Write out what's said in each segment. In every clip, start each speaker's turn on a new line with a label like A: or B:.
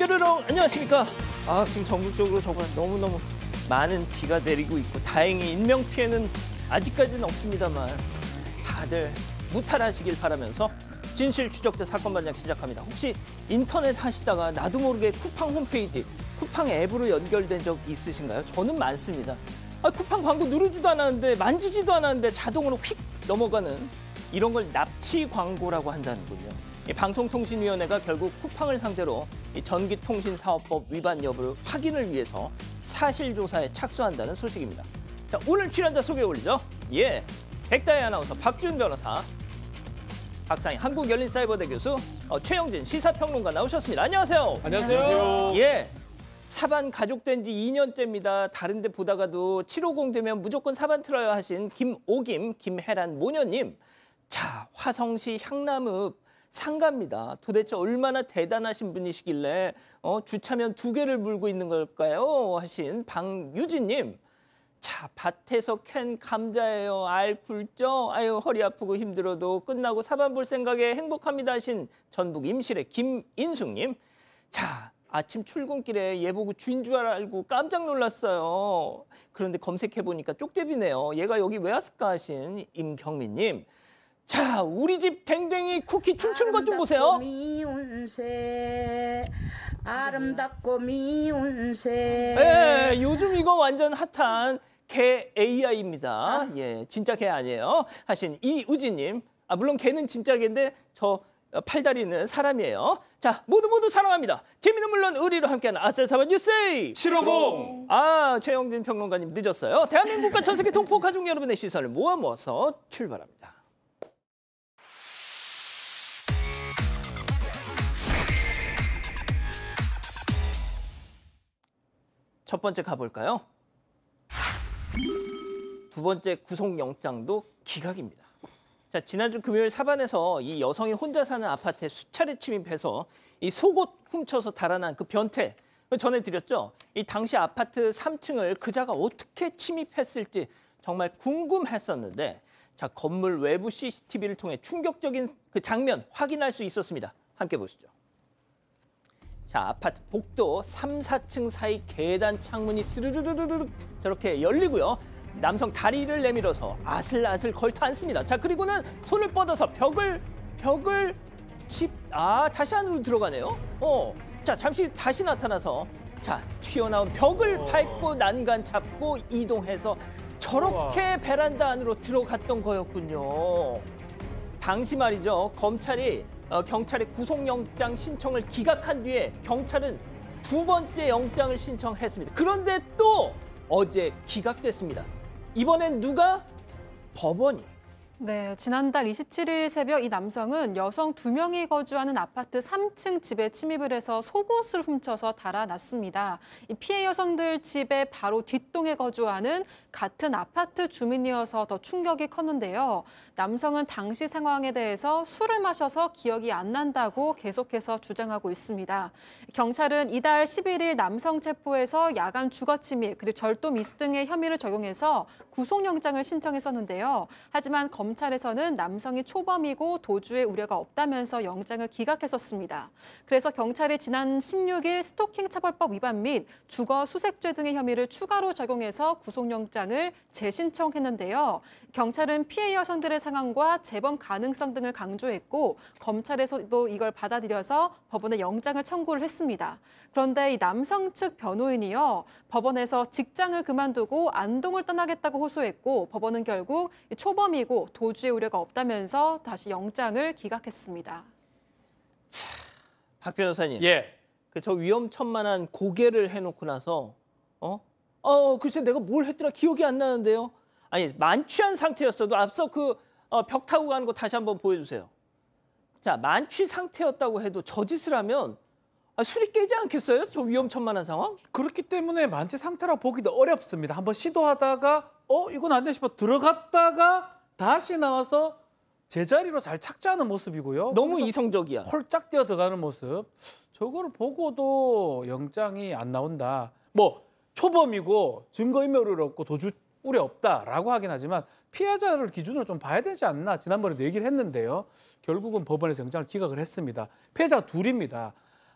A: 뾰로롱 안녕하십니까. 지금 전국적으로 정말 너무너무 많은 비가 내리고 있고 다행히 인명피해는 아직까지는 없습니다만 다들 무탈하시길 바라면서 진실 추적자 사건 반장 시작합니다. 혹시 인터넷 하시다가 나도 모르게 쿠팡 홈페이지, 쿠팡 앱으로 연결된 적 있으신가요? 저는 많습니다. 쿠팡 광고 누르지도 않았는데 만지지도 않았는데 자동으로 휙 넘어가는 이런 걸 납치 광고라고 한다는군요. 방송통신위원회가 결국 쿠팡을 상대로 전기통신사업법 위반 여부를 확인을 위해서 사실조사에 착수한다는 소식입니다. 자, 오늘 출연자 소개 올리죠. 백다혜 아나운서, 박지훈 변호사, 박상희 한국열린사이버대 교수, 최영진 시사평론가 나오셨습니다. 안녕하세요.
B: 안녕하세요.
A: 사반 가족된 지 2년째입니다. 다른 데 보다가도 750 되면 무조건 사반 틀어야 하신 김오김, 김혜란 모녀님. 자, 화성시 향남읍 상가입니다. 도대체 얼마나 대단하신 분이시길래 주차면 2개를 물고 있는 걸까요? 하신 방유진님. 자, 밭에서 캔 감자예요. 알 굵죠? 아유, 허리 아프고 힘들어도 끝나고 사반 볼 생각에 행복합니다 하신 전북 임실의 김인숙님. 자, 아침 출근길에 얘 보고 쥐인 줄 알고 깜짝 놀랐어요. 그런데 검색해보니까 쪽제비네요. 얘가 여기 왜 왔을까 하신 임경민님. 자, 우리 집 댕댕이 쿠키 춤추는 것 좀 보세요.
C: 아름답고 미운새.
A: 네, 요즘 이거 완전 핫한 개 AI입니다. 진짜 개 아니에요. 하신 이우진님. 물론 개는 진짜 개인데 저 팔다리는 사람이에요. 자, 모두 사랑합니다. 재미는 물론 의리로 함께하는 아셀사반 뉴스
B: 750.
A: 최영진 평론가님 늦었어요. 대한민국과 전 세계 동포 가족 여러분의 시선을 모아서 출발합니다. 첫 번째 가볼까요? 두 번째 구속영장도 기각입니다. 자, 지난주 금요일 사반에서 이 여성이 혼자 사는 아파트에 수차례 침입해서 이 속옷 훔쳐서 달아난 그 변태 전해드렸죠. 이 당시 아파트 3층을 그자가 어떻게 침입했을지 정말 궁금했었는데, 자, 건물 외부 CCTV를 통해 충격적인 그 장면 확인할 수 있었습니다. 함께 보시죠. 자, 아파트 복도 3, 4층 사이 계단 창문이 스르르르르 저렇게 열리고요. 남성 다리를 내밀어서 아슬아슬 걸터 앉습니다. 자, 그리고는 손을 뻗어서 벽을 다시 안으로 들어가네요. 자, 잠시 다시 나타나서 자, 튀어나온 벽을 밟고 난간 잡고 이동해서 저렇게 베란다 안으로 들어갔던 거였군요. 당시 말이죠. 검찰이 경찰의 구속영장 신청을 기각한 뒤에 경찰은 두 번째 영장을 신청했습니다. 그런데 또 어제 기각됐습니다. 이번엔 누가? 법원이.
D: 네, 지난달 27일 새벽 이 남성은 여성 2명이 거주하는 아파트 3층 집에 침입을 해서 속옷을 훔쳐서 달아났습니다. 이 피해 여성들 집의 바로 뒷동에 거주하는 같은 아파트 주민이어서 더 충격이 컸는데요. 남성은 당시 상황에 대해서 술을 마셔서 기억이 안 난다고 계속해서 주장하고 있습니다. 경찰은 이달 11일 남성 체포해서 야간 주거 침입 그리고 절도 미수 등의 혐의를 적용해서 구속영장을 신청했었는데요. 하지만 검찰에서는 남성이 초범이고 도주의 우려가 없다면서 영장을 기각했었습니다. 그래서 경찰이 지난 16일 스토킹 처벌법 위반 및 주거 수색죄 등의 혐의를 추가로 적용해서 구속영장을 재신청했는데요. 경찰은 피해 여성들의 상황과 재범 가능성 등을 강조했고 검찰에서도 이걸 받아들여서 법원에 영장을 청구를 했습니다. 그런데 이 남성 측 변호인이요, 법원에서 직장을 그만두고 안동을 떠나겠다고 호소했고 법원은 결국 초범이고 도주의 우려가 없다면서 다시 영장을 기각했습니다.
A: 자, 박 변호사님. 저 위험천만한 고개를 해놓고 나서 글쎄 내가 뭘 했더라 기억이 안 나는데요. 아니, 만취한 상태였어도 앞서 벽 타고 가는 거 다시 한번 보여주세요. 자, 만취 상태였다고 해도 저 짓을 하면 술이 깨지 않겠어요? 저 위험천만한 상황?
B: 그렇기 때문에 만취 상태라고 보기도 어렵습니다. 한번 시도하다가 이건 안 돼 싶어 들어갔다가 다시 나와서 제자리로 잘 착지하는 모습이고요.
A: 너무 이성적이야.
B: 홀짝 뛰어 들어가는 모습. 저거를 보고도 영장이 안 나온다. 뭐 초범이고 증거인멸이 없고 도주 우려 없다라고 하긴 하지만 피해자를 기준으로 좀 봐야 되지 않나 지난번에도 얘기를 했는데요. 결국은 법원에서 영장을 기각을 했습니다. 피해자가 둘입니다.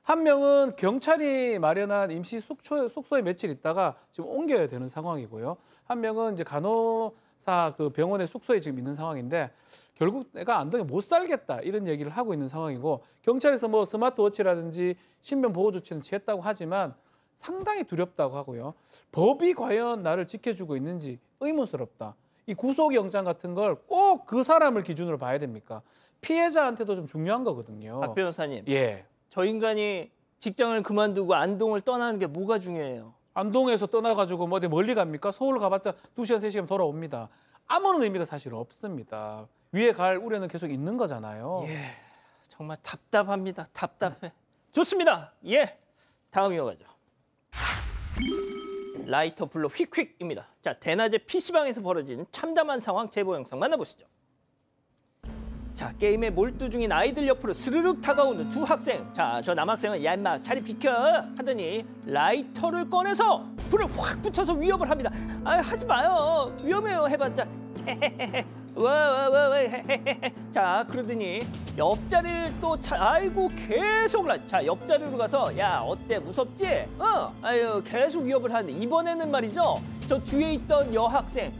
B: 한 명은 경찰이 마련한 임시 숙소에 며칠 있다가 지금 옮겨야 되는 상황이고요. 한 명은 이제 간호사 그 병원의 숙소에 지금 있는 상황인데 결국 내가 안동에 못 살겠다 이런 얘기를 하고 있는 상황이고 경찰에서 뭐 스마트워치라든지 신변 보호 조치는 취했다고 하지만 상당히 두렵다고 하고요. 법이 과연 나를 지켜주고 있는지 의문스럽다. 이 구속영장 같은 걸 꼭 그 사람을 기준으로 봐야 됩니까? 피해자한테도 좀 중요한 거거든요.
A: 박 변호사님.
B: 예.
A: 저 인간이 직장을 그만두고 안동을 떠나는 게 뭐가 중요해요?
B: 안동에서 떠나가지고 뭐 어디 멀리 갑니까? 서울 가봤자 2시간, 3시간 돌아옵니다. 아무런 의미가 사실 없습니다. 위에 갈 우려는 계속 있는 거잖아요.
A: 예, 정말 답답합니다. 답답해. 좋습니다. 예, 다음 이어가죠. 라이터 블로 휙휙입니다. 자, 대낮에 PC방에서 벌어진 참담한 상황 제보 영상 만나보시죠. 자, 게임에 몰두 중인 아이들 옆으로 스르륵 다가오는 두 학생. 자, 저 남학생은 야 인마 자리 비켜 하더니 라이터를 꺼내서 불을 확 붙여서 위협을 합니다. 아, 하지 마요. 위험해요. 해봤자 와. 자, 그러더니 옆자리를 또 아이고 계속 자, 옆자리로 가서 야 어때 무섭지? 아유 계속 위협을 하는데 이번에는 말이죠. 저 뒤에 있던 여학생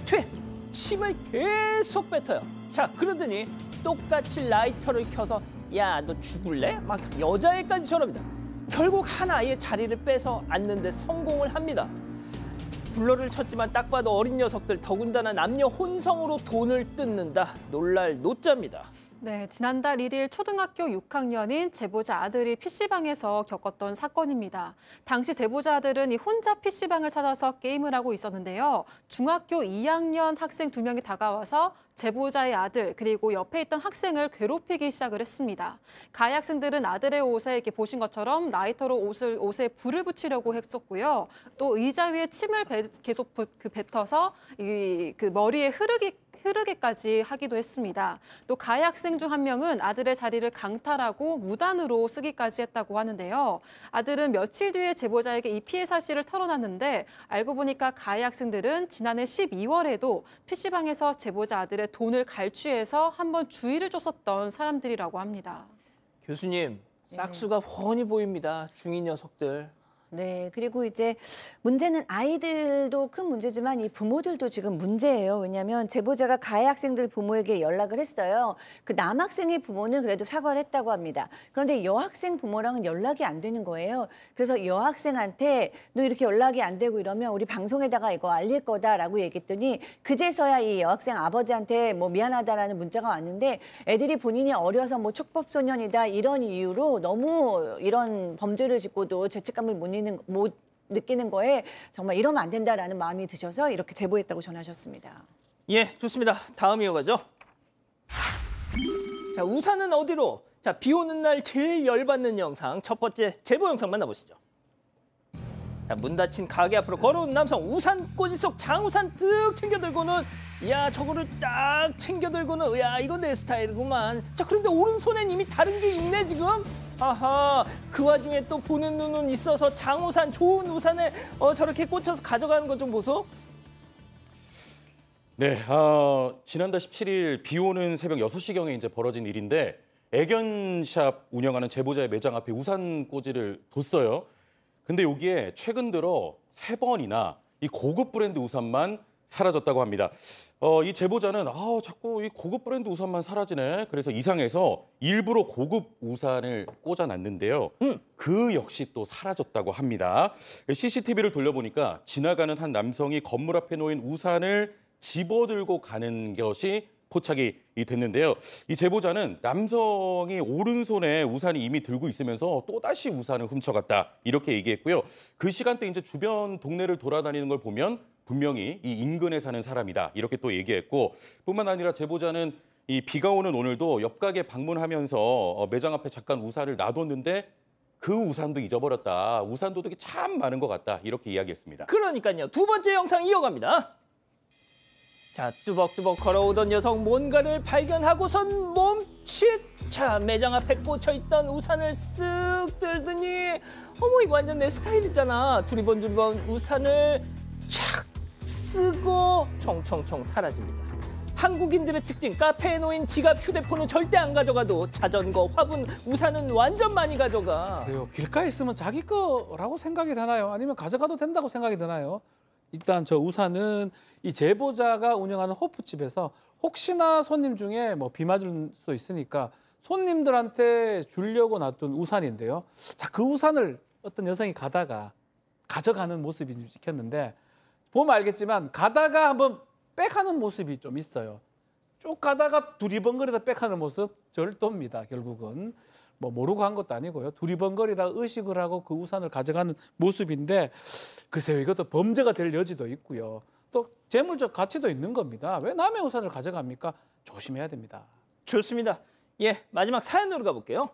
A: 퇴 침을 계속 뱉어요. 자, 그러더니 똑같이 라이터를 켜서 야 너 죽을래? 막 여자애까지 저럽니다. 결국 한 아이의 자리를 빼서 앉는데 성공을 합니다. 불러를 쳤지만 딱 봐도 어린 녀석들 더군다나 남녀 혼성으로 돈을 뜯는다. 놀랄 노자입니다.
D: 네, 지난달 1일 초등학교 6학년인 제보자 아들이 PC방에서 겪었던 사건입니다. 당시 제보자 아들은 이 혼자 PC방을 찾아서 게임을 하고 있었는데요. 중학교 2학년 학생 2명이 다가와서 제보자의 아들 그리고 옆에 있던 학생을 괴롭히기 시작을 했습니다. 가해 학생들은 아들의 옷에 이렇게 보신 것처럼 라이터로 옷에 불을 붙이려고 했었고요. 또 의자 위에 침을 계속 뱉어서 그 머리에 흐르게까지 하기도 했습니다. 또 가해 학생 중 한 명은 아들의 자리를 강탈하고 무단으로 쓰기까지 했다고 하는데요. 아들은 며칠 뒤에 제보자에게 이 피해 사실을 털어놨는데 알고 보니까 가해 학생들은 지난해 12월에도 PC방에서 제보자 아들의 돈을 갈취해서 한번 주의를 줬었던 사람들이라고 합니다.
A: 교수님, 싹수가 훤히 보입니다. 중인 녀석들.
E: 네, 그리고 이제 문제는 아이들도 큰 문제지만 이 부모들도 지금 문제예요. 왜냐하면 제보자가 가해 학생들 부모에게 연락을 했어요. 그 남학생의 부모는 그래도 사과를 했다고 합니다. 그런데 여학생 부모랑은 연락이 안 되는 거예요. 그래서 여학생한테 너 이렇게 연락이 안 되고 이러면 우리 방송에다가 이거 알릴 거다라고 얘기했더니 그제서야 이 여학생 아버지한테 뭐 미안하다라는 문자가 왔는데 애들이 본인이 어려서 뭐 촉법소년이다 이런 이유로 너무 이런 범죄를 짓고도 죄책감을 못 느끼는 거에 정말 이러면 안 된다라는 마음이 드셔서 이렇게 제보했다고 전하셨습니다.
A: 예, 좋습니다. 다음 이어가죠. 자, 우산은 어디로? 자, 비 오는 날 제일 열받는 영상 첫 번째 제보 영상 만나보시죠. 자, 문 닫힌 가게 앞으로 걸어온 남성 우산 꽂이 속 장우산 뜩 챙겨 들고는 야 저거를 딱 챙겨 들고는 야 이거 내 스타일이구만. 자, 그런데 오른손엔 이미 다른 게 있네 지금. 아하, 그 와중에 또 보는 눈은 있어서 장우산 좋은 우산에 저렇게 꽂혀서 가져가는 거 좀 보소.
F: 네, 지난달 17일 비 오는 새벽 6시경에 이제 벌어진 일인데 애견샵 운영하는 제보자의 매장 앞에 우산 꽂이를 뒀어요. 근데 여기에 최근 들어 3번이나 이 고급 브랜드 우산만 사라졌다고 합니다. 이 제보자는 자꾸 이 고급 브랜드 우산만 사라지네. 그래서 이상해서 일부러 고급 우산을 꽂아놨는데요. 그 역시 또 사라졌다고 합니다. CCTV를 돌려보니까 지나가는 한 남성이 건물 앞에 놓인 우산을 집어들고 가는 것이 포착이 됐는데요. 이 제보자는 남성이 오른손에 우산이 이미 들고 있으면서 또다시 우산을 훔쳐갔다 이렇게 얘기했고요. 그 시간대 이제 주변 동네를 돌아다니는 걸 보면 분명히 이 인근에 사는 사람이다 이렇게 또 얘기했고 뿐만 아니라 제보자는 이 비가 오는 오늘도 옆 가게 방문하면서 매장 앞에 잠깐 우산을 놔뒀는데 그 우산도 잊어버렸다. 우산 도둑이 참 많은 것 같다 이렇게 이야기했습니다.
A: 그러니까요. 두 번째 영상 이어갑니다. 자, 뚜벅뚜벅 걸어오던 여성 뭔가를 발견하고선 멈칫. 자, 매장 앞에 꽂혀있던 우산을 쓱 들더니 어머 이거 완전 내 스타일이잖아. 두리번 우산을 착 쓰고 청청청 사라집니다. 한국인들의 특징, 카페에 놓인 지갑, 휴대폰은 절대 안 가져가도 자전거, 화분, 우산은 완전 많이 가져가.
B: 그래요. 길가에 있으면 자기 거라고 생각이 드나요? 아니면 가져가도 된다고 생각이 드나요? 일단 저 우산은 이 제보자가 운영하는 호프집에서 혹시나 손님 중에 뭐 비 맞을 수 있으니까 손님들한테 주려고 놔둔 우산인데요. 자, 그 우산을 어떤 여성이 가다가 가져가는 모습이 찍혔는데 보면 알겠지만 가다가 한번 백하는 모습이 좀 있어요. 쭉 가다가 두리번거리다 백하는 모습 절도입니다. 결국은 뭐 모르고 한 것도 아니고요. 두리번거리다 의식을 하고 그 우산을 가져가는 모습인데 글쎄요. 이것도 범죄가 될 여지도 있고요. 또 재물적 가치도 있는 겁니다. 왜 남의 우산을 가져갑니까? 조심해야 됩니다.
A: 좋습니다. 예, 마지막 사연으로 가볼게요.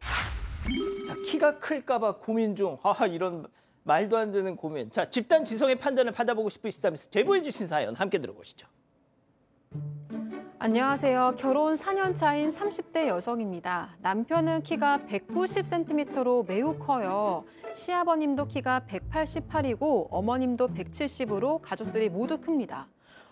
A: 자, 키가 클까봐 고민 중. 이런 말도 안 되는 고민. 자, 집단 지성의 판단을 받아보고 싶으시다면서 제보해 주신 사연 함께 들어보시죠.
D: 안녕하세요. 결혼 4년 차인 30대 여성입니다. 남편은 키가 190cm로 매우 커요. 시아버님도 키가 188이고 어머님도 170으로 가족들이 모두 큽니다.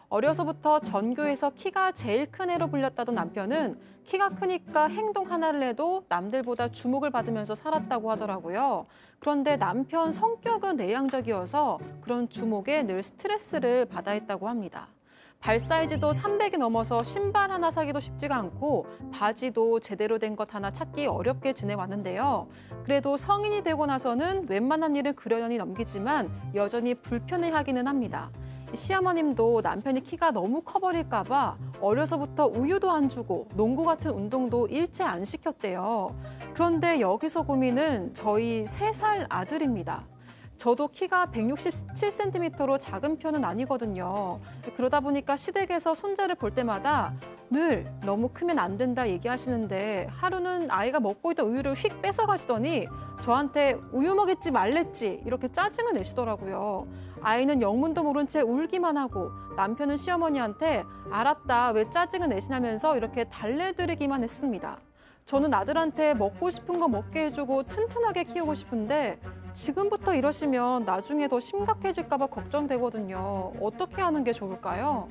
D: 어려서부터 전교에서 키가 제일 큰 애로 불렸다던 남편은 키가 크니까 행동 하나를 해도 남들보다 주목을 받으면서 살았다고 하더라고요. 그런데 남편 성격은 내향적이어서 그런 주목에 늘 스트레스를 받아 했다고 합니다. 발 사이즈도 300이 넘어서 신발 하나 사기도 쉽지가 않고 바지도 제대로 된 것 하나 찾기 어렵게 지내왔는데요. 그래도 성인이 되고 나서는 웬만한 일은 그러려니 넘기지만 여전히 불편해하기는 합니다. 시어머님도 남편이 키가 너무 커버릴까 봐 어려서부터 우유도 안 주고 농구 같은 운동도 일체 안 시켰대요. 그런데 여기서 고민은 저희 3살 아들입니다. 저도 키가 167cm로 작은 편은 아니거든요. 그러다 보니까 시댁에서 손자를 볼 때마다 늘 너무 크면 안 된다 얘기하시는데 하루는 아이가 먹고 있던 우유를 휙 뺏어가시더니 저한테 우유 먹였지 말랬지 이렇게 짜증을 내시더라고요. 아이는 영문도 모른 채 울기만 하고 남편은 시어머니한테 알았다 왜 짜증을 내시냐면서 이렇게 달래드리기만 했습니다. 저는 아들한테 먹고 싶은 거 먹게 해주고 튼튼하게 키우고 싶은데 지금부터 이러시면 나중에 더 심각해질까 봐 걱정되거든요. 어떻게 하는 게 좋을까요?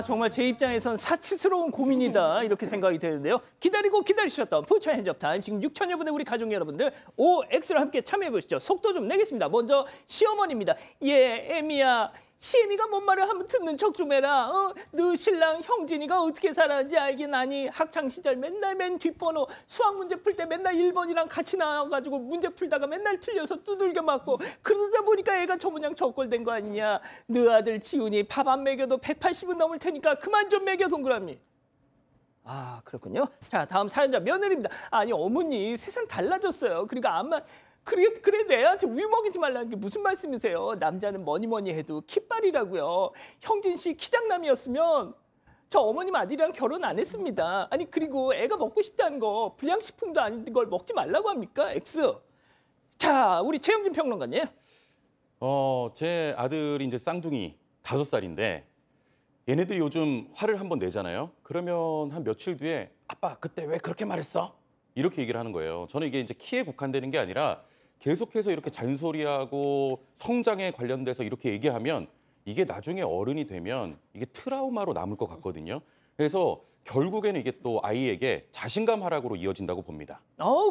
A: 정말 제 입장에선 사치스러운 고민이다 이렇게 생각이 되는데요. 기다리고 기다리셨던 푸처 핸즈업 타임. 지금 6천여 분의 우리 가족 여러분들 OX를 함께 참여해 보시죠. 속도 좀 내겠습니다. 먼저 시어머니입니다. 예, 애미야. 시애미가 뭔 말을 하면 듣는 척 좀 해라. 너 신랑 형진이가 어떻게 살았는지 알긴 아니. 학창시절 맨날 맨 뒷번호 수학 문제 풀 때 맨날 1번이랑 같이 나와가지고 문제 풀다가 맨날 틀려서 두들겨 맞고 그러다 보니까 애가 저 모양 저꼴 된 거 아니냐. 너 아들 지훈이 밥 안 먹여도 180은 넘을 테니까 그만 좀 먹여 동그라미. 그렇군요. 자, 다음 사연자 며느리입니다. 아니 어머니 세상 달라졌어요. 그러니까 암만 그래 내한테 우유 먹이지 말라는 게 무슨 말씀이세요? 남자는 뭐니 해도 kit발이라고요. 형진 씨 키장남이었으면 저 어머님 아들이랑 결혼 안 했습니다. 아니 그리고 애가 먹고 싶다는 거 불량식품도 아닌 걸 먹지 말라고 합니까? X. 자, 우리 최영진 평론가님.
F: 제 아들이 이제 쌍둥이 5살인데 얘네들이 요즘 화를 한번 내잖아요. 그러면 한 며칠 뒤에 아빠 그때 왜 그렇게 말했어? 이렇게 얘기를 하는 거예요. 저는 이게 이제 키에 국한되는 게 아니라 계속해서 이렇게 잔소리하고 성장에 관련돼서 이렇게 얘기하면 이게 나중에 어른이 되면 이게 트라우마로 남을 것 같거든요. 그래서 결국에는 이게 또 아이에게 자신감 하락으로 이어진다고 봅니다.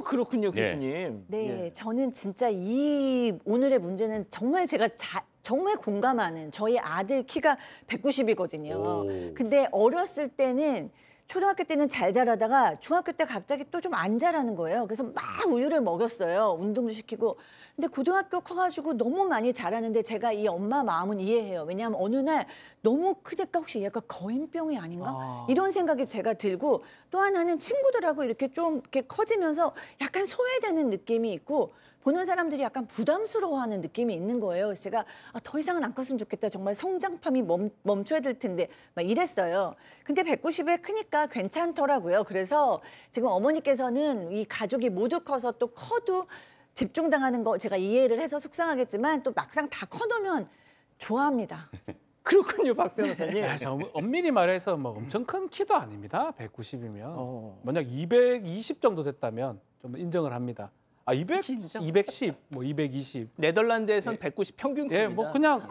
A: 그렇군요, 교수님.
E: 네,
A: 예.
E: 저는 진짜 이 오늘의 문제는 정말 제가 정말 공감하는 저희 아들 키가 190이거든요. 근데 어렸을 때는 초등학교 때는 잘 자라다가 중학교 때 갑자기 또 좀 안 자라는 거예요. 그래서 막 우유를 먹였어요. 운동도 시키고. 근데 고등학교 커가지고 너무 많이 자라는데 제가 이 엄마 마음은 이해해요. 왜냐하면 어느 날 너무 크니까 혹시 얘가 거인병이 아닌가? 이런 생각이 제가 들고 또 하나는 친구들하고 이렇게 좀 이렇게 커지면서 약간 소외되는 느낌이 있고 보는 사람들이 약간 부담스러워하는 느낌이 있는 거예요. 그래서 제가 더 이상은 안 컸으면 좋겠다. 정말 성장팜이 멈춰야 될 텐데 막 이랬어요. 근데 190에 크니까 괜찮더라고요. 그래서 지금 어머니께서는 이 가족이 모두 커서 또 커도 집중당하는 거 제가 이해를 해서 속상하겠지만 또 막상 다 커놓으면 좋아합니다.
A: 그렇군요, 박 변호사님.
B: 엄밀히 말해서 뭐 엄청 큰 키도 아닙니다. 190이면. 만약 220 정도 됐다면 좀 인정을 합니다. 210, 뭐 220.
A: 네덜란드에선 190 평균 킵니다.
B: 뭐 그냥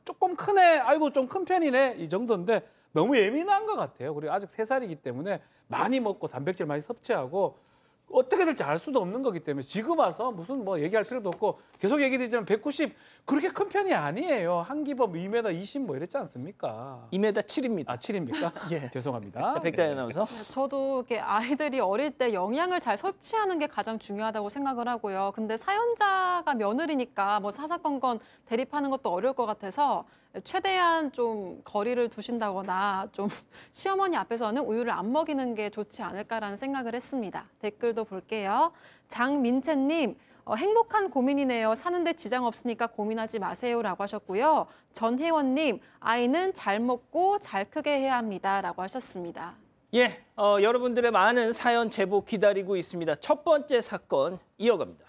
B: 조금 크네. 아이고 좀 큰 편이네. 이 정도인데 너무 예민한 것 같아요. 그리고 아직 3살이기 때문에 많이 먹고 단백질 많이 섭취하고 어떻게 될지 알 수도 없는 거기 때문에 지금 와서 무슨 뭐 얘기할 필요도 없고 계속 얘기되지만 190 그렇게 큰 편이 아니에요. 한기범 2m 20 뭐 이랬지 않습니까?
A: 2m 7입니다.
B: 아 7입니까?
A: 예.
B: 죄송합니다.
A: 백다희 아나운서.
D: 저도 이렇게 아이들이 어릴 때 영양을 잘 섭취하는 게 가장 중요하다고 생각을 하고요. 근데 사연자가 며느리니까 뭐 사사건건 대립하는 것도 어려울 것 같아서 최대한 좀 거리를 두신다거나 좀 시어머니 앞에서는 우유를 안 먹이는 게 좋지 않을까라는 생각을 했습니다. 댓글도 볼게요. 장민채님. 행복한 고민이네요. 사는데 지장 없으니까 고민하지 마세요라고 하셨고요. 전혜원님, 아이는 잘 먹고 잘 크게 해야 합니다라고 하셨습니다.
A: 예, 여러분들의 많은 사연 제보 기다리고 있습니다. 첫 번째 사건 이어갑니다.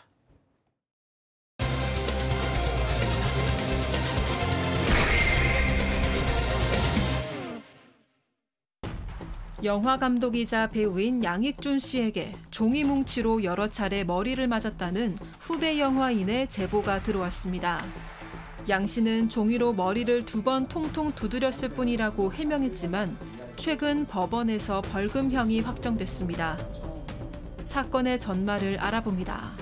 G: 영화 감독이자 배우인 양익준 씨에게 종이 뭉치로 여러 차례 머리를 맞았다는 후배 영화인의 제보가 들어왔습니다. 양 씨는 종이로 머리를 2번 통통 두드렸을 뿐이라고 해명했지만 최근 법원에서 벌금형이 확정됐습니다. 사건의 전말을 알아봅니다.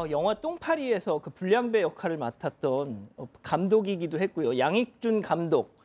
A: 영화 똥파리에서 그 불량배 역할을 맡았던 감독이기도 했고요. 양익준 감독.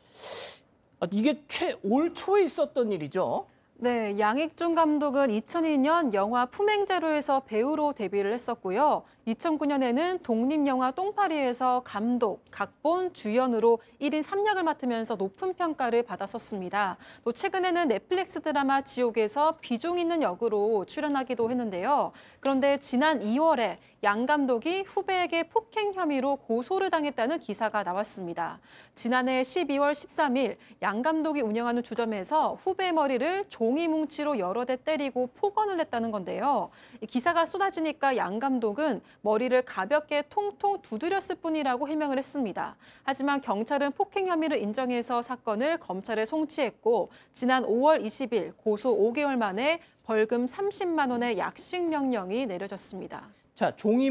A: 이게 올 초에 있었던 일이죠?
D: 네, 양익준 감독은 2002년 영화 품행제로에서 배우로 데뷔를 했었고요. 2009년에는 독립영화 똥파리에서 감독, 각본, 주연으로 1인 3역을 맡으면서 높은 평가를 받았었습니다. 또 최근에는 넷플릭스 드라마 지옥에서 비중 있는 역으로 출연하기도 했는데요. 그런데 지난 2월에 양 감독이 후배에게 폭행 혐의로 고소를 당했다는 기사가 나왔습니다. 지난해 12월 13일 양 감독이 운영하는 주점에서 후배 머리를 종이 뭉치로 여러 대 때리고 폭언을 했다는 건데요. 이 기사가 쏟아지니까 양 감독은 머리를 가볍게 통통 두드렸을 뿐이라고 해명을 했습니다. 하지만 경찰은 폭행 혐의를 인정해서 사건을 검찰에 송치했고 지난 5월 20일 고소 5개월 만에 벌금 30만 원의 약식 명령이 내려졌습니다.
A: 자, 종이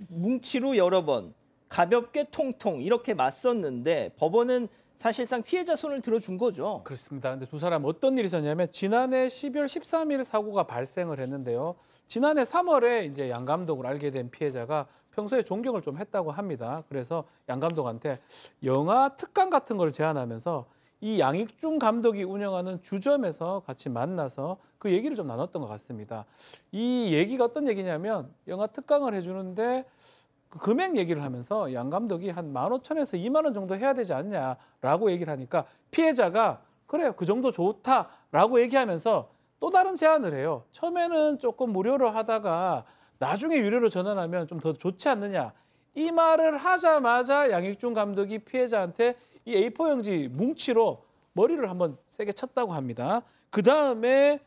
A: 뭉치로 여러 번, 가볍게 통통 이렇게 맞섰는데 법원은 사실상 피해자 손을 들어준 거죠.
B: 그렇습니다. 근데 두 사람 어떤 일이 있었냐면 지난해 12월 13일 사고가 발생을 했는데요. 지난해 3월에 이제 양 감독을 알게 된 피해자가 평소에 존경을 좀 했다고 합니다. 그래서 양 감독한테 영화 특강 같은 걸 제안하면서 이 양익준 감독이 운영하는 주점에서 같이 만나서 그 얘기를 좀 나눴던 것 같습니다. 이 얘기가 어떤 얘기냐면 영화 특강을 해주는데 그 금액 얘기를 하면서 양 감독이 한 15,000에서 2만 원 정도 해야 되지 않냐라고 얘기를 하니까 피해자가 그래요, 그 정도 좋다라고 얘기하면서 또 다른 제안을 해요. 처음에는 조금 무료로 하다가 나중에 유료로 전환하면 좀 더 좋지 않느냐. 이 말을 하자마자 양익준 감독이 피해자한테 이 A4 용지 뭉치로 머리를 한번 세게 쳤다고 합니다. 그 다음에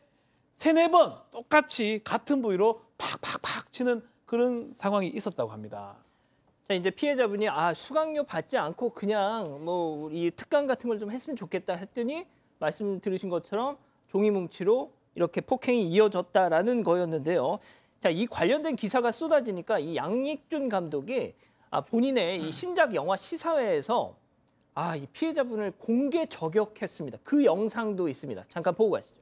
B: 3-4번 똑같이 같은 부위로 팍팍팍 치는 그런 상황이 있었다고 합니다.
A: 자, 이제 피해자분이 수강료 받지 않고 그냥 뭐 이 특강 같은 걸 좀 했으면 좋겠다 했더니 말씀 들으신 것처럼 종이 뭉치로 이렇게 폭행이 이어졌다라는 거였는데요. 자, 이 관련된 기사가 쏟아지니까 이 양익준 감독이 본인의 이 신작 영화 시사회에서 이 피해자분을 공개 저격했습니다. 그 영상도 있습니다. 잠깐 보고 가시죠.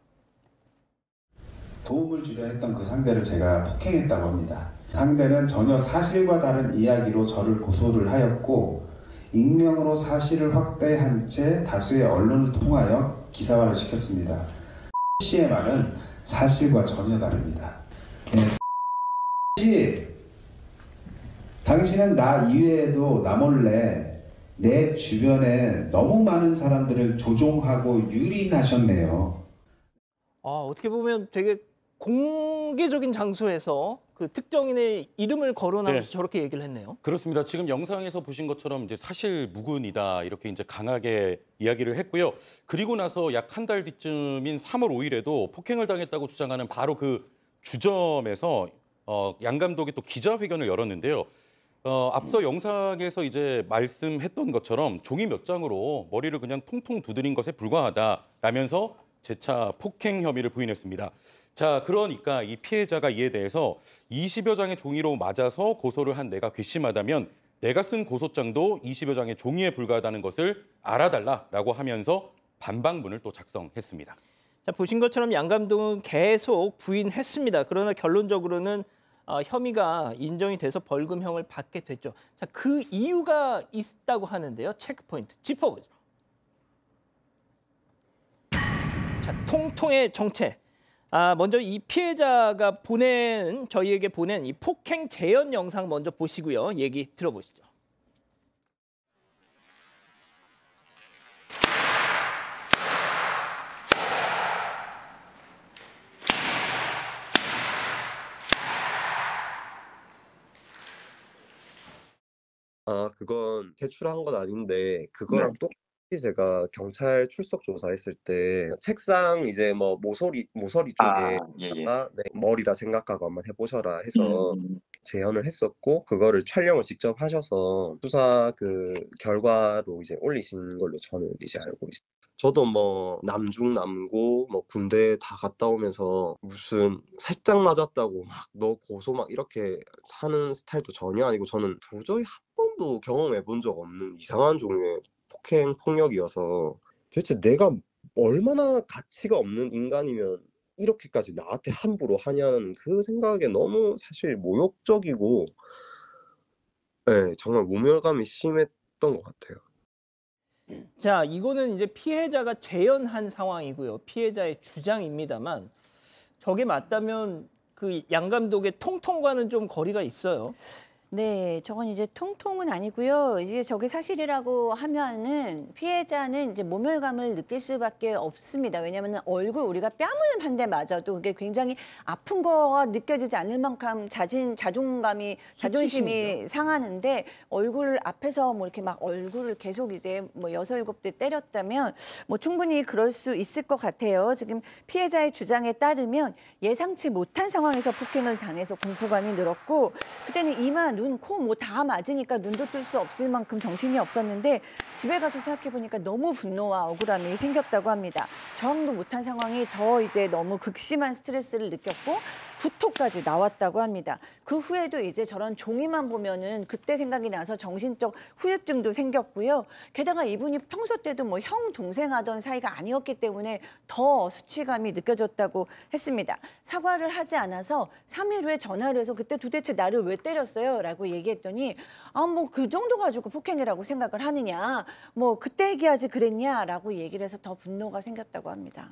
H: 도움을 주려 했던 그 상대를 제가 폭행했다고 합니다. 상대는 전혀 사실과 다른 이야기로 저를 고소를 하였고 익명으로 사실을 확대한 채 다수의 언론을 통하여 기사화를 시켰습니다. 씨의 말은 사실과 전혀 다릅니다. 씨, 당신은 나 이외에도 나 몰래 내 주변에 너무 많은 사람들을 조종하고 유린하셨네요.
A: 어떻게 보면 되게 공개적인 장소에서 그 특정인의 이름을 거론하면서 저렇게 얘기를 했네요.
F: 그렇습니다. 지금 영상에서 보신 것처럼 이제 사실 무근이다 이렇게 이제 강하게 이야기를 했고요. 그리고 나서 약 한 달 뒤쯤인 3월 5일에도 폭행을 당했다고 주장하는 바로 그 주점에서 양 감독이 또 기자회견을 열었는데요. 앞서 영상에서 이제 말씀했던 것처럼 종이 몇 장으로 머리를 그냥 통통 두드린 것에 불과하다라면서 재차 폭행 혐의를 부인했습니다. 자, 그러니까 이 피해자가 이에 대해서 20여 장의 종이로 맞아서 고소를 한 내가 괘씸하다면 내가 쓴 고소장도 20여 장의 종이에 불과하다는 것을 알아달라라고 하면서 반박문을 또 작성했습니다.
A: 자, 보신 것처럼 양 감독은 계속 부인했습니다. 그러나 결론적으로는 혐의가 인정이 돼서 벌금형을 받게 됐죠. 자, 그 이유가 있다고 하는데요. 체크포인트 짚어보죠. 자, 통통의 정체. 먼저 이 피해자가 저희에게 보낸 이 폭행 재현 영상 먼저 보시고요. 얘기 들어보시죠.
I: 그건 제출한 건 아닌데 그거랑 똑같이 제가 경찰 출석 조사했을 때 책상 이제 뭐 모서리 쪽에 네, 머리라 생각하고 한번 해보셔라 해서 재현을 했었고 그거를 촬영을 직접 하셔서 수사 그 결과로 이제 올리신 걸로 저는 이제 알고 있어요. 저도 뭐 남중남고 뭐 군대 다 갔다 오면서 무슨 살짝 맞았다고 막 너 고소 막 이렇게 하는 스타일도 전혀 아니고 저는 도저히 한 번도 경험해 본 적 없는 이상한 종류의 폭행 폭력이어서 도대체 내가 얼마나 가치가 없는 인간이면 이렇게까지 나한테 함부로 하냐는 그 생각에 너무 사실 모욕적이고 네, 정말 모멸감이 심했던 것 같아요.
A: 자, 이거는 이제 피해자가 재현한 상황이고요. 피해자의 주장입니다만 저게 맞다면 그 양 감독의 통통과는 좀 거리가 있어요.
E: 네, 저건 이제 통통은 아니고요. 이제 저게 사실이라고 하면은 피해자는 이제 모멸감을 느낄 수밖에 없습니다. 왜냐하면 얼굴 우리가 뺨을 한 대 맞아도 그게 굉장히 아픈 거가 느껴지지 않을 만큼 자존심이 상하는데 얼굴 앞에서 뭐 이렇게 막 얼굴을 계속 이제 뭐 6, 7대 때렸다면 뭐 충분히 그럴 수 있을 것 같아요. 지금 피해자의 주장에 따르면 예상치 못한 상황에서 폭행을 당해서 공포감이 늘었고 그때는 이마, 눈, 코 뭐 다 맞으니까 눈도 뜰 수 없을 만큼 정신이 없었는데 집에 가서 생각해보니까 너무 분노와 억울함이 생겼다고 합니다. 저항도 못한 상황이 더 이제 너무 극심한 스트레스를 느꼈고 구토까지 나왔다고 합니다. 그 후에도 이제 저런 종이만 보면은 그때 생각이 나서 정신적 후유증도 생겼고요. 게다가 이분이 평소 때도 뭐 형, 동생 하던 사이가 아니었기 때문에 더 수치감이 느껴졌다고 했습니다. 사과를 하지 않아서 3일 후에 전화를 해서 그때 도대체 나를 왜 때렸어요? 라고 얘기했더니 뭐 그 정도 가지고 폭행이라고 생각을 하느냐. 뭐 그때 얘기하지 그랬냐? 라고 얘기를 해서 더 분노가 생겼다고 합니다.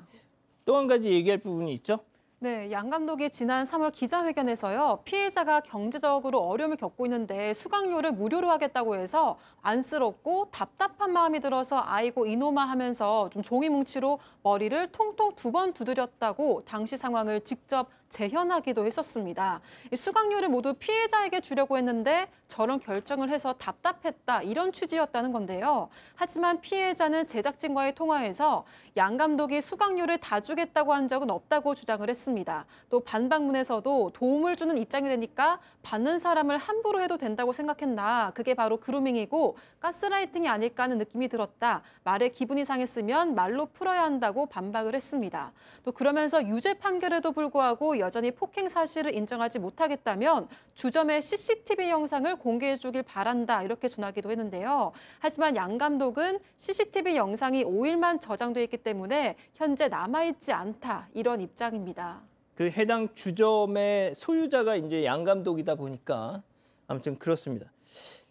A: 또 한 가지 얘기할 부분이 있죠.
D: 네, 양 감독이 지난 3월 기자회견에서요. 피해자가 경제적으로 어려움을 겪고 있는데 수강료를 무료로 하겠다고 해서 안쓰럽고 답답한 마음이 들어서 아이고 이놈아 하면서 좀 종이 뭉치로 머리를 통통 2번 두드렸다고 당시 상황을 직접 재현하기도 했었습니다. 이 수강료를 모두 피해자에게 주려고 했는데 저런 결정을 해서 답답했다 이런 취지였다는 건데요. 하지만 피해자는 제작진과의 통화에서 양 감독이 수강료를 다 주겠다고 한 적은 없다고 주장을 했습니다. 또 반박문에서도 도움을 주는 입장이 되니까 받는 사람을 함부로 해도 된다고 생각했나. 그게 바로 그루밍이고 가스라이팅이 아닐까 하는 느낌이 들었다. 말에 기분이 상했으면 말로 풀어야 한다고 반박을 했습니다. 또 그러면서 유죄 판결에도 불구하고 여전히 폭행 사실을 인정하지 못하겠다면 주점의 CCTV 영상을 공개해 주길 바란다 이렇게 전하기도 했는데요. 하지만 양 감독은 CCTV 영상이 5일만 저장돼 있기 때문에 현재 남아있지 않다 이런 입장입니다.
A: 그 해당 주점의 소유자가 이제 양 감독이다 보니까 아무튼 그렇습니다.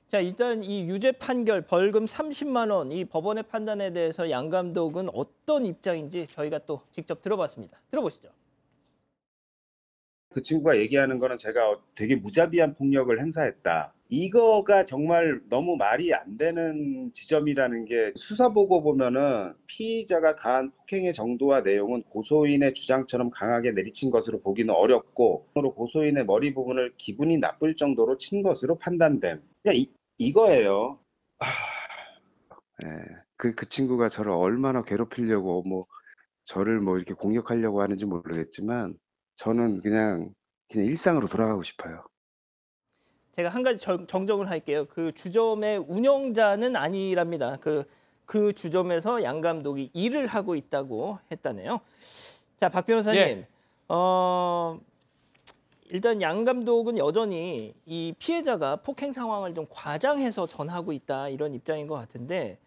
A: 자, 일단 이 유죄 판결 벌금 30만 원 이 법원의 판단에 대해서 양 감독은 어떤 입장인지 저희가 또 직접 들어봤습니다. 들어보시죠.
J: 그 친구가 얘기하는 거는 제가 되게 무자비한 폭력을 행사했다. 이거가 정말 너무 말이 안 되는 지점이라는 게 수사보고 보면은 피의자가 가한 폭행의 정도와 내용은 고소인의 주장처럼 강하게 내리친 것으로 보기는 어렵고 고소인의 머리 부분을 기분이 나쁠 정도로 친 것으로 판단됨. 그냥 이거예요.
H: 네, 그 친구가 저를 얼마나 괴롭히려고 저를 이렇게 공격하려고 하는지 모르겠지만 저는 그냥 일상으로 돌아가고 싶어요.
A: 제가 한 가지 정정을 할게요. 그 주점의 운영자는 아니랍니다. 그 주점에서 양 감독이 일을 하고 있다고 했다네요. 자, 박 변호사님.
B: 예.
A: 일단 양 감독은 여전히 이 피해자가 폭행 상황을 좀 과장해서 전하고 있다 이런 입장인 것 같은데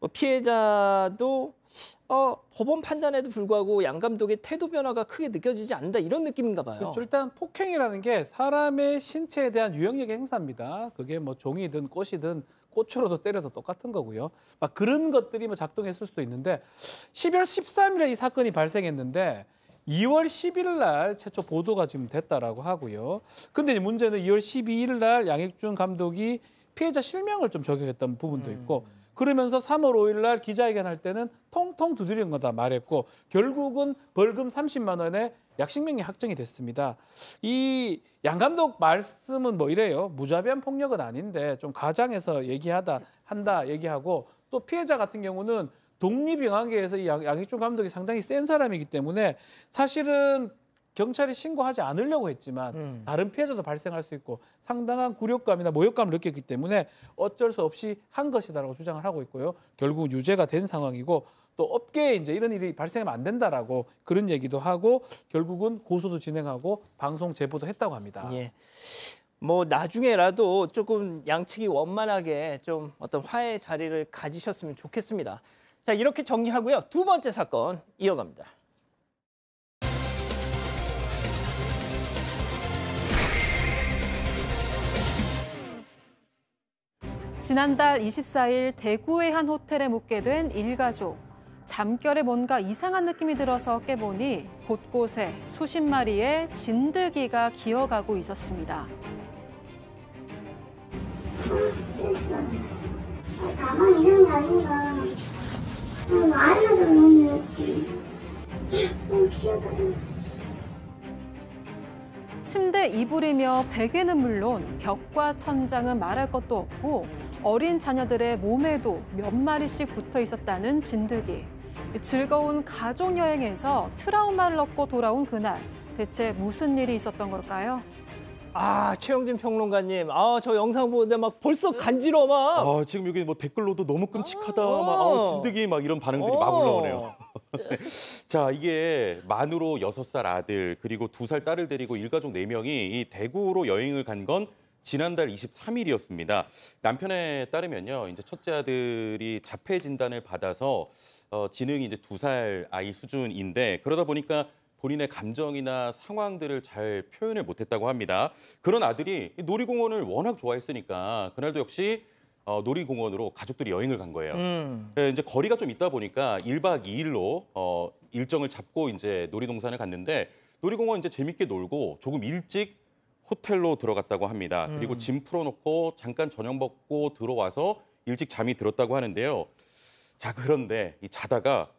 A: 뭐 피해자도 법원 판단에도 불구하고 양 감독의 태도 변화가 크게 느껴지지 않는다 이런 느낌인가 봐요.
B: 그렇죠. 일단 폭행이라는 게 사람의 신체에 대한 유형력의 행사입니다. 그게 뭐 종이든 꽃이든 꽃으로도 때려도 똑같은 거고요. 막 그런 것들이 뭐 작동했을 수도 있는데 12월 13일에 이 사건이 발생했는데 2월 10일 날 최초 보도가 지금 됐다라고 하고요. 근데 이제 문제는 2월 12일 날 양익준 감독이 피해자 실명을 좀 적용했던 부분도 있고 그러면서 3월 5일 날 기자회견 할 때는 통통 두드린 거다 말했고 결국은 벌금 30만 원에 약식명이 확정이 됐습니다. 이 양 감독 말씀은 뭐 이래요. 무자비한 폭력은 아닌데 좀 과장해서 한다 얘기하고 또 피해자 같은 경우는 독립영화계에서 이 양익준 감독이 상당히 센 사람이기 때문에 사실은 경찰이 신고하지 않으려고 했지만 다른 피해자도 발생할 수 있고 상당한 굴욕감이나 모욕감을 느꼈기 때문에 어쩔 수 없이 한 것이다라고 주장을 하고 있고요. 결국 유죄가 된 상황이고 또 업계에 이제 이런 일이 발생하면 안 된다라고 그런 얘기도 하고 결국은 고소도 진행하고 방송 제보도 했다고 합니다.
A: 예. 뭐 나중에라도 조금 양측이 원만하게 좀 어떤 화해의 자리를 가지셨으면 좋겠습니다. 자, 이렇게 정리하고요. 두 번째 사건 이어갑니다.
D: 지난달 24일 대구의 한 호텔에 묵게 된 일가족. 잠결에 뭔가 이상한 느낌이 들어서 깨보니 곳곳에 수십 마리의 진드기가 기어가고 있었습니다.
K: 가방 이상이 아닌가. 알려줘 놓으면지. 너무 귀여다.
D: 침대 이불이며 베개는 물론 벽과 천장은 말할 것도 없고 어린 자녀들의 몸에도 몇 마리씩 붙어 있었다는 진드기. 즐거운 가족 여행에서 트라우마를 얻고 돌아온 그날 대체 무슨 일이 있었던 걸까요?
A: 아, 최영진 평론가님, 저 영상 보는데 막 벌써 간지러워 막.
F: 지금 여기 뭐 댓글로도 너무 끔찍하다, 막 진드기 막 이런 반응들이 막 올라오네요. 자, 이게 만으로 6살 아들 그리고 2살 딸을 데리고 일가족 4명이 이 대구로 여행을 간 건 지난달 23일이었습니다. 남편에 따르면요, 이제 첫째 아들이 자폐 진단을 받아서 지능이 이제 2살 아이 수준인데 그러다 보니까 본인의 감정이나 상황들을 잘 표현을 못했다고 합니다. 그런 아들이 놀이공원을 워낙 좋아했으니까 그날도 역시 놀이공원으로 가족들이 여행을 간 거예요. 이제 거리가 좀 있다 보니까 1박 2일로 일정을 잡고 이제 놀이동산을 갔는데 놀이공원 이제 재밌게 놀고 조금 일찍 호텔로 들어갔다고 합니다. 그리고 짐 풀어놓고 잠깐 저녁 먹고 들어와서 일찍 잠이 들었다고 하는데요. 자, 그런데 이 자다가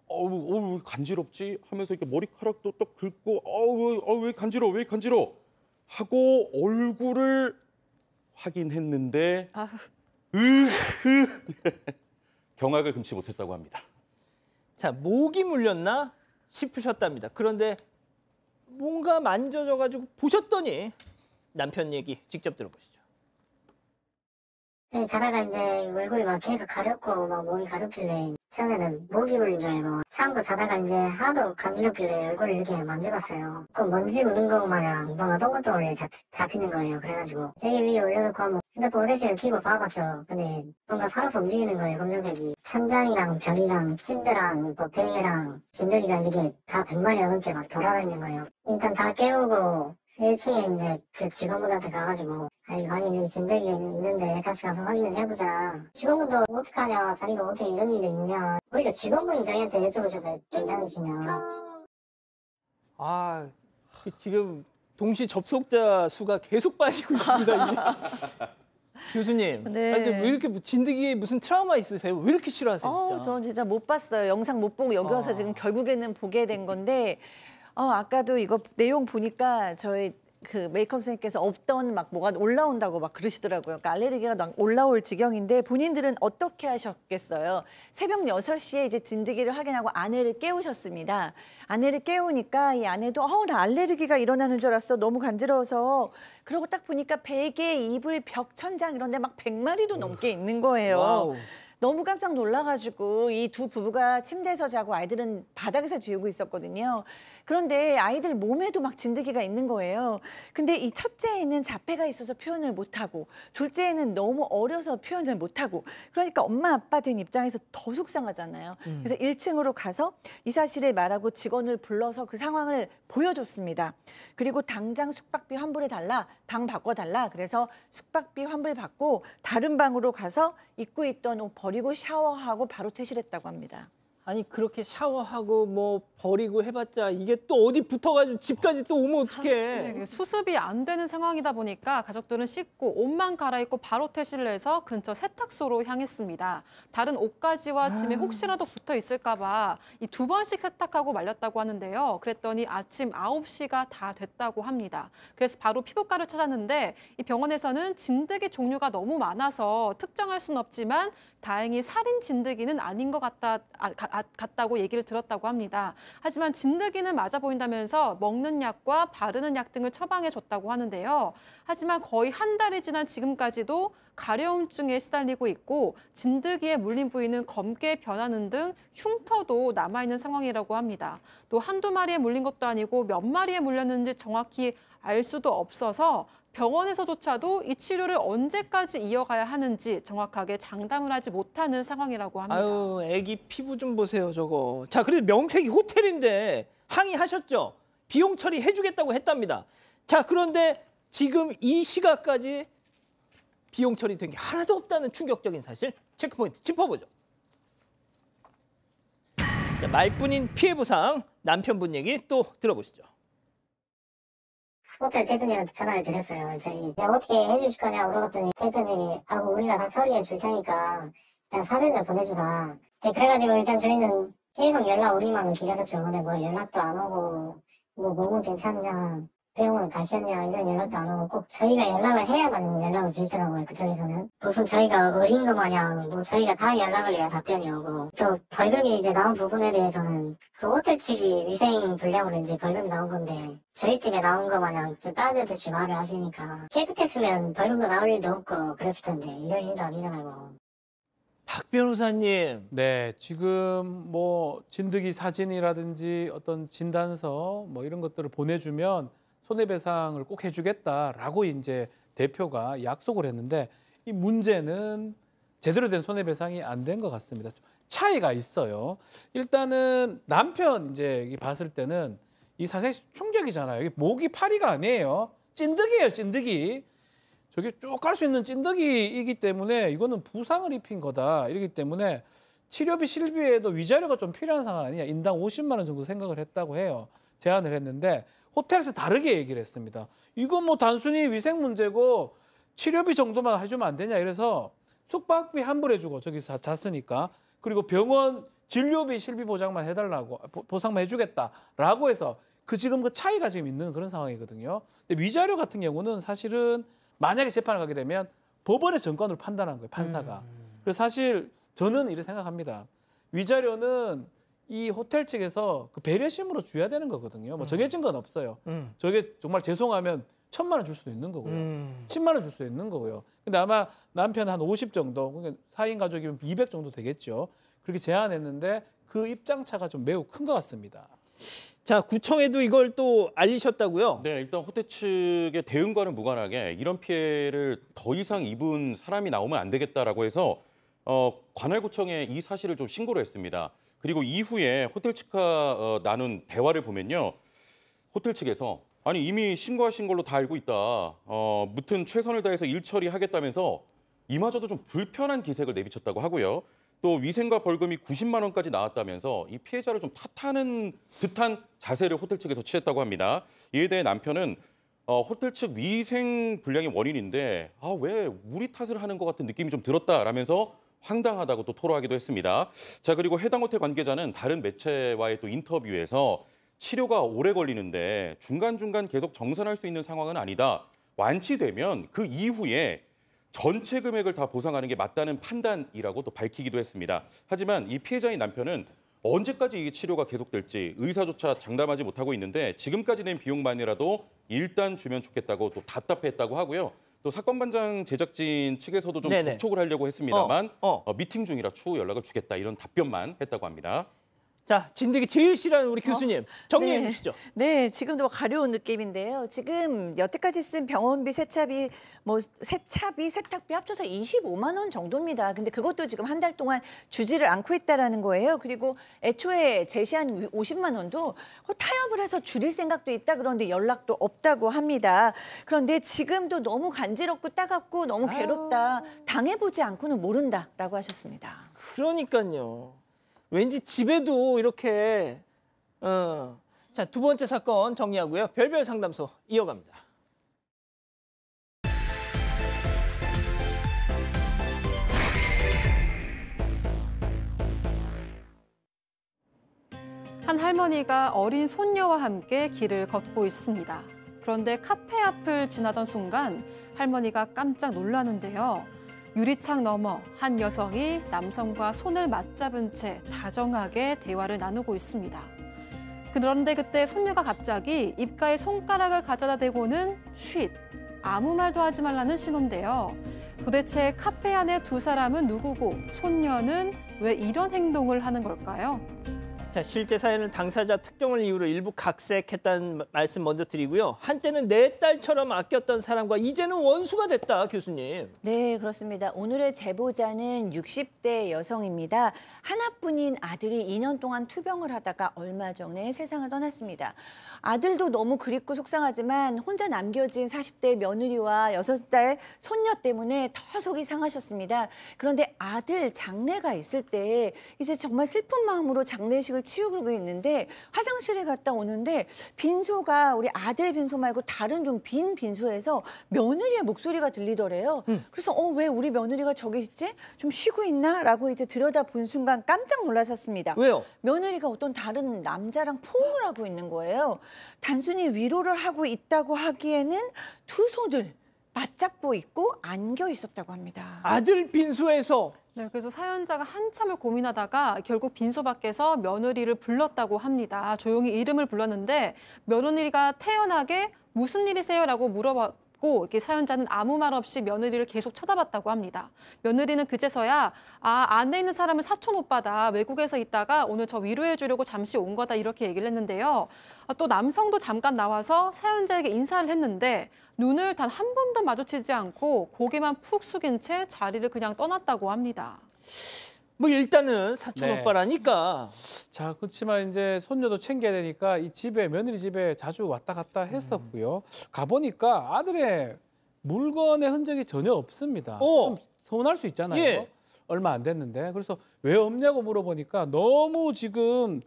F: 왜 간지럽지? 하면서 이렇게 머리카락도 또 긁고 왜 간지러워 하고 얼굴을 확인했는데 경악을 금치 못했다고 합니다.
A: 자, 목이 물렸나 싶으셨답니다. 그런데 뭔가 만져져가지고 보셨더니 남편 얘기 직접 들어보시죠.
K: 자다가 이제 얼굴이 막 계속 가렵고 막 목이 가렵길래 처음에는 모기 물린 줄 알고 참고 자다가 이제 하도 간지럽길래 얼굴을 이렇게 만져봤어요. 그 먼지 묻은 거 마냥 뭔가 동글동글 잡히는 거예요. 그래가지고 베개 위에 올려놓고 한번 핸드폰 오래시를 켜고 봐봤죠. 근데 뭔가 살아서 움직이는 거예요. 검정색이. 천장이랑 벽이랑 침대랑 뭐 베개랑 진드기가 이렇게 다 100마리가 넘게 막 돌아다니는 거예요. 일단 다 깨우고 1층에 이제 그 직원분한테 가가지고 아니 방에 여기 진드기 있는데 같이 가서 확인을 해보자. 직원분도 어떡하냐, 자기가 어떻게 이런 일이 있냐. 그러니까 직원분이 저희한테 여쭤보셔도 괜찮으시냐.
A: 지금 동시 접속자 수가 계속 빠지고 있습니다. 교수님,
E: 네.
A: 근데 왜 이렇게 진드기에 무슨 트라우마 있으세요? 왜 이렇게 싫어하세요? 진짜?
E: 저는 진짜 못 봤어요. 영상 못 보고 여기 와서 지금 결국에는 보게 된 건데 아까도 이거 내용 보니까 저희 그 메이크업 선생님께서 없던 막 뭐가 올라온다고 막 그러시더라고요. 그러니까 알레르기가 막 올라올 지경인데 본인들은 어떻게 하셨겠어요? 새벽 6시에 이제 진드기를 확인하고 아내를 깨우셨습니다. 아내를 깨우니까 이 아내도 나 알레르기가 일어나는 줄 알았어. 너무 간지러워서. 그러고 딱 보니까 베개, 이불, 벽, 천장 이런 데 막 100마리도 넘게 있는 거예요.
A: 와우.
E: 너무 깜짝 놀라가지고 이 두 부부가 침대에서 자고 아이들은 바닥에서 지우고 있었거든요. 그런데 아이들 몸에도 막 진드기가 있는 거예요. 근데 이 첫째에는 자폐가 있어서 표현을 못하고 둘째에는 너무 어려서 표현을 못하고 그러니까 엄마 아빠 된 입장에서 더 속상하잖아요. 그래서 1층으로 가서 이 사실을 말하고 직원을 불러서 그 상황을 보여줬습니다. 그리고 당장 숙박비 환불해달라, 방 바꿔달라. 그래서 숙박비 환불 받고 다른 방으로 가서 입고 있던 옷 버리고 샤워하고 바로 퇴실했다고 합니다.
A: 아니 그렇게 샤워하고 뭐 버리고 해봤자 이게 또 어디 붙어가지고 집까지 또 오면 어떡해.
D: 네, 수습이 안 되는 상황이다 보니까 가족들은 씻고 옷만 갈아입고 바로 퇴실을 해서 근처 세탁소로 향했습니다. 다른 옷가지와 짐에 혹시라도 붙어 있을까 봐 이 2번씩 세탁하고 말렸다고 하는데요. 그랬더니 아침 9시가 다 됐다고 합니다. 그래서 바로 피부과를 찾았는데 이 병원에서는 진드기 종류가 너무 많아서 특정할 수는 없지만 다행히 살인 진드기는 아닌 것 같다고 얘기를 들었다고 합니다. 하지만 진드기는 맞아 보인다면서 먹는 약과 바르는 약 등을 처방해줬다고 하는데요. 하지만 거의 한 달이 지난 지금까지도 가려움증에 시달리고 있고 진드기에 물린 부위는 검게 변하는 등 흉터도 남아있는 상황이라고 합니다. 또 한두 마리에 물린 것도 아니고 몇 마리에 물렸는지 정확히 알 수도 없어서 병원에서조차도 이 치료를 언제까지 이어가야 하는지 정확하게 장담을 하지 못하는 상황이라고 합니다.
A: 아유, 애기 피부 좀 보세요, 저거. 자, 그래도 명색이 호텔인데 항의하셨죠? 비용 처리해주겠다고 했답니다. 자, 그런데 지금 이 시각까지 비용 처리된 게 하나도 없다는 충격적인 사실 체크포인트 짚어보죠. 자, 말뿐인 피해 보상 남편분 얘기 또 들어보시죠.
K: 호텔 대표님한테 전화를 드렸어요. 저희 어떻게 해주실 거냐 물어봤더니 대표님이 우리가 다 처리해 줄 테니까 일단 사진을 보내주라. 네, 그래가지고 일단 저희는 계속 연락 우리만은 기다렸죠. 근데 뭐 연락도 안 오고 뭐 몸은 괜찮냐 병원 가셨냐 이런 연락도 안 오고 꼭 저희가 연락을 해야만 연락을 주시더라고요. 그쪽에서는 무슨 저희가 어린 거 마냥 뭐 저희가 다 연락을 해야 답변이 오고 또 벌금이 이제 나온 부분에 대해서는 그 호텔 측이 위생 불량으로 이제 벌금이 나온 건데 저희 팀에 나온 거 마냥 좀 따지듯이 말을 하시니까 깨끗했으면 벌금도 나올 일도 없고 그랬을 텐데 이럴 일도 아니잖아요.
A: 박 변호사님.
B: 네, 지금 뭐 진드기 사진이라든지 어떤 진단서 뭐 이런 것들을 보내주면 손해배상을 꼭 해주겠다라고 이제 대표가 약속을 했는데 이 문제는 제대로 된 손해배상이 안 된 것 같습니다. 차이가 있어요. 일단은 남편 이제 봤을 때는 이 사실 충격이잖아요. 이게 모기 파리가 아니에요. 찐득이에요, 찐득이. 저게 쭉 갈 수 있는 찐득이이기 때문에 이거는 부상을 입힌 거다. 이러기 때문에 치료비 실비에도 위자료가 좀 필요한 상황 아니냐. 인당 50만 원 정도 생각을 했다고 해요. 제안을 했는데 호텔에서 다르게 얘기를 했습니다. 이거 뭐 단순히 위생 문제고 치료비 정도만 해주면 안 되냐. 이래서 숙박비 환불해주고 저기서 잤으니까. 그리고 병원 진료비 실비 보장만 해달라고 보상만 해주겠다라고 해서 지금 그 차이가 지금 있는 그런 상황이거든요. 근데 위자료 같은 경우는 사실은 만약에 재판을 가게 되면 법원의 정권으로 판단한 거예요, 판사가. 그래서 사실 저는 이렇게 생각합니다. 위자료는 이 호텔 측에서 그 배려심으로 줘야 되는 거거든요. 뭐 정해진 건 없어요. 저게 정말 죄송하면 1,000만 원 줄 수도 있는 거고요. 10만 원 줄 수도 있는 거고요. 근데 아마 남편 한 50 정도, 그러니까 4인 가족이면 200 정도 되겠죠. 그렇게 제안했는데 그 입장차가 좀 매우 큰 것 같습니다.
A: 자, 구청에도 이걸 또 알리셨다고요?
F: 네, 일단 호텔 측의 대응과는 무관하게 이런 피해를 더 이상 입은 사람이 나오면 안 되겠다라고 해서 관할구청에 이 사실을 좀 신고를 했습니다. 그리고 이후에 호텔 측과 나눈 대화를 보면요. 호텔 측에서 아니 이미 신고하신 걸로 다 알고 있다. 무튼 최선을 다해서 일 처리하겠다면서 이마저도 좀 불편한 기색을 내비쳤다고 하고요. 또 위생과 벌금이 90만 원까지 나왔다면서 이 피해자를 좀 탓하는 듯한 자세를 호텔 측에서 취했다고 합니다. 이에 대해 남편은 호텔 측 위생 불량이 원인인데 왜 우리 탓을 하는 것 같은 느낌이 좀 들었다라면서 황당하다고 또 토로하기도 했습니다. 자, 그리고 해당 호텔 관계자는 다른 매체와의 또 인터뷰에서 치료가 오래 걸리는데 중간중간 계속 정산할 수 있는 상황은 아니다. 완치되면 그 이후에 전체 금액을 다 보상하는 게 맞다는 판단이라고 또 밝히기도 했습니다. 하지만 이 피해자의 남편은 언제까지 이 치료가 계속될지 의사조차 장담하지 못하고 있는데 지금까지 낸 비용만이라도 일단 주면 좋겠다고 또 답답했다고 하고요. 또 사건 반장 제작진 측에서도 좀
A: 네네.
F: 접촉을 하려고 했습니다만 미팅 중이라 추후 연락을 주겠다 이런 답변만 했다고 합니다.
A: 자, 진드기 제일 싫어하는 우리 교수님 정리해
E: 네.
A: 주시죠.
E: 네, 지금도 가려운 느낌인데요. 지금 여태까지 쓴 병원비, 세차비, 세탁비 합쳐서 25만 원 정도입니다. 근데 그것도 지금 한 달 동안 주지를 않고 있다라는 거예요. 그리고 애초에 제시한 50만 원도 타협을 해서 줄일 생각도 있다. 그런데 연락도 없다고 합니다. 그런데 지금도 너무 간지럽고 따갑고 너무 괴롭다. 당해보지 않고는 모른다라고 하셨습니다.
A: 그러니까요. 왠지 집에도 이렇게 자, 두 번째 사건 정리하고요. 별별 상담소 이어갑니다.
D: 한 할머니가 어린 손녀와 함께 길을 걷고 있습니다. 그런데 카페 앞을 지나던 순간 할머니가 깜짝 놀라는데요. 유리창 너머 한 여성이 남성과 손을 맞잡은 채 다정하게 대화를 나누고 있습니다. 그런데 그때 손녀가 갑자기 입가에 손가락을 가져다 대고는 쉿! 아무 말도 하지 말라는 신호인데요. 도대체 카페 안에 두 사람은 누구고 손녀는 왜 이런 행동을 하는 걸까요?
A: 자, 실제 사연은 당사자 특정을 이유로 일부 각색했다는 말씀 먼저 드리고요. 한때는 내 딸처럼 아꼈던 사람과 이제는 원수가 됐다, 교수님.
E: 네, 그렇습니다. 오늘의 제보자는 60대 여성입니다. 하나뿐인 아들이 2년 동안 투병을 하다가 얼마 전에 세상을 떠났습니다. 아들도 너무 그립고 속상하지만 혼자 남겨진 40대 며느리와 6살 손녀 때문에 더 속이 상하셨습니다. 그런데 아들 장례가 있을 때 이제 정말 슬픈 마음으로 장례식을 치르고 있는데 화장실에 갔다 오는데 빈소가 우리 아들 빈소 말고 다른 좀 빈 빈소에서 며느리의 목소리가 들리더래요. 그래서 왜 우리 며느리가 저기 있지? 좀 쉬고 있나? 라고 이제 들여다본 순간 깜짝 놀라셨습니다.
A: 왜요?
E: 며느리가 어떤 다른 남자랑 포옹을 하고 있는 거예요. 단순히 위로를 하고 있다고 하기에는 두 손을 맞잡고 있고 안겨 있었다고 합니다.
A: 아들 빈소에서.
D: 네, 그래서 사연자가 한참을 고민하다가 결국 빈소 밖에서 며느리를 불렀다고 합니다. 조용히 이름을 불렀는데 며느리가 태연하게 무슨 일이세요? 라고 물어봤고 이렇게 사연자는 아무 말 없이 며느리를 계속 쳐다봤다고 합니다. 며느리는 그제서야 안에 있는 사람은 사촌 오빠다. 외국에서 있다가 오늘 저 위로해 주려고 잠시 온 거다. 이렇게 얘기를 했는데요. 또 남성도 잠깐 나와서 사연자에게 인사를 했는데 눈을 단 한 번도 마주치지 않고 고개만 푹 숙인 채 자리를 그냥 떠났다고 합니다.
A: 뭐 일단은 사촌
B: 네.
A: 오빠라니까.
B: 자, 그렇지만 이제 손녀도 챙겨야 되니까 이 집에 며느리 집에 자주 왔다 갔다 했었고요. 가보니까 아들의 물건의 흔적이 전혀 없습니다. 좀 서운할 수 있잖아요.
A: 예.
B: 얼마 안 됐는데. 그래서 왜 없냐고 물어보니까 너무 지금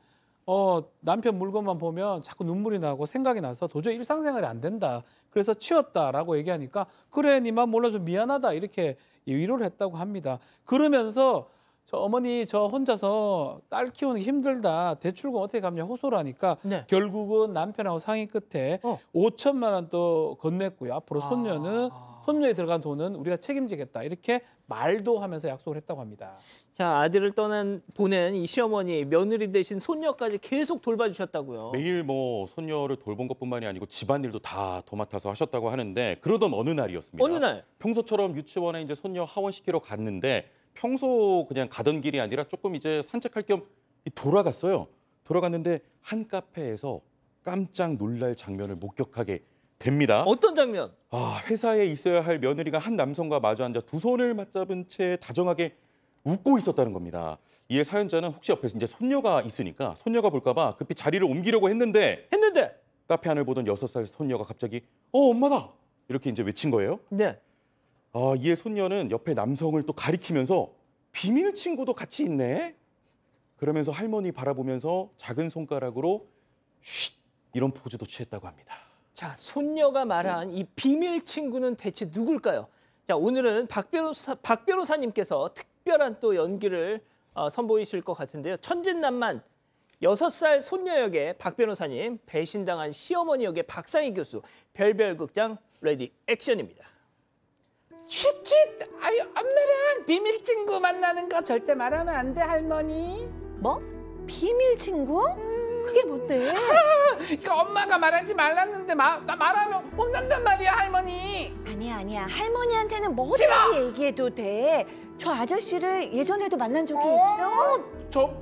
B: 남편 물건만 보면 자꾸 눈물이 나고 생각이 나서 도저히 일상생활이 안 된다. 그래서 치웠다라고 얘기하니까 그래, 니만 몰라서 미안하다 이렇게 위로를 했다고 합니다. 그러면서 저 어머니 저 혼자서 딸 키우는 게 힘들다. 대출금 어떻게 갚냐 호소를 하니까
A: 네.
B: 결국은 남편하고 상의 끝에 5천만 원 또 건넸고요. 앞으로 손녀에 들어간 돈은 우리가 책임지겠다. 이렇게 말도 하면서 약속을 했다고 합니다.
A: 자, 아들을 보낸 이 시어머니, 며느리 대신 손녀까지 계속 돌봐주셨다고요.
F: 매일 뭐 손녀를 돌본 것뿐만이 아니고 집안일도 다 도맡아서 하셨다고 하는데 그러던 어느 날이었습니다.
A: 어느 날?
F: 평소처럼 유치원에 이제 손녀 하원시키러 갔는데 평소 그냥 가던 길이 아니라 조금 이제 산책할 겸 돌아갔어요. 돌아갔는데 한 카페에서 깜짝 놀랄 장면을 목격하게 됩니다.
A: 어떤 장면?
F: 회사에 있어야 할 며느리가 한 남성과 마주 앉아 두 손을 맞잡은 채 다정하게 웃고 있었다는 겁니다. 이에 사연자는 혹시 옆에서 이제 손녀가 있으니까 손녀가 볼까봐 급히 자리를 옮기려고 했는데 카페 안을 보던 6살 손녀가 갑자기 엄마다! 이렇게 이제 외친 거예요.
A: 네.
F: 이에 손녀는 옆에 남성을 또 가리키면서 비밀 친구도 같이 있네? 그러면서 할머니 바라보면서 작은 손가락으로 쉿! 이런 포즈도 취했다고 합니다.
A: 자, 손녀가 말한 이 비밀 친구는 대체 누굴까요? 자, 오늘은 박 변호사님께서 특별한 또 연기를 선보이실 것 같은데요. 천진난만 6살 손녀 역의 박 변호사님, 배신당한 시어머니 역의 박상희 교수, 별별극장 레디 액션입니다.
L: 쉿쉿! 아유, 엄마랑 비밀 친구 만나는 거 절대 말하면 안 돼, 할머니.
E: 뭐? 비밀 친구? 그게 뭔데?
L: 그 엄마가 말하지 말랐는데 나 말하면 혼난단 말이야, 할머니.
E: 아니야. 할머니한테는 뭐든지
L: 싫어!
E: 얘기해도 돼. 저 아저씨를 예전에도 만난 적이 있어?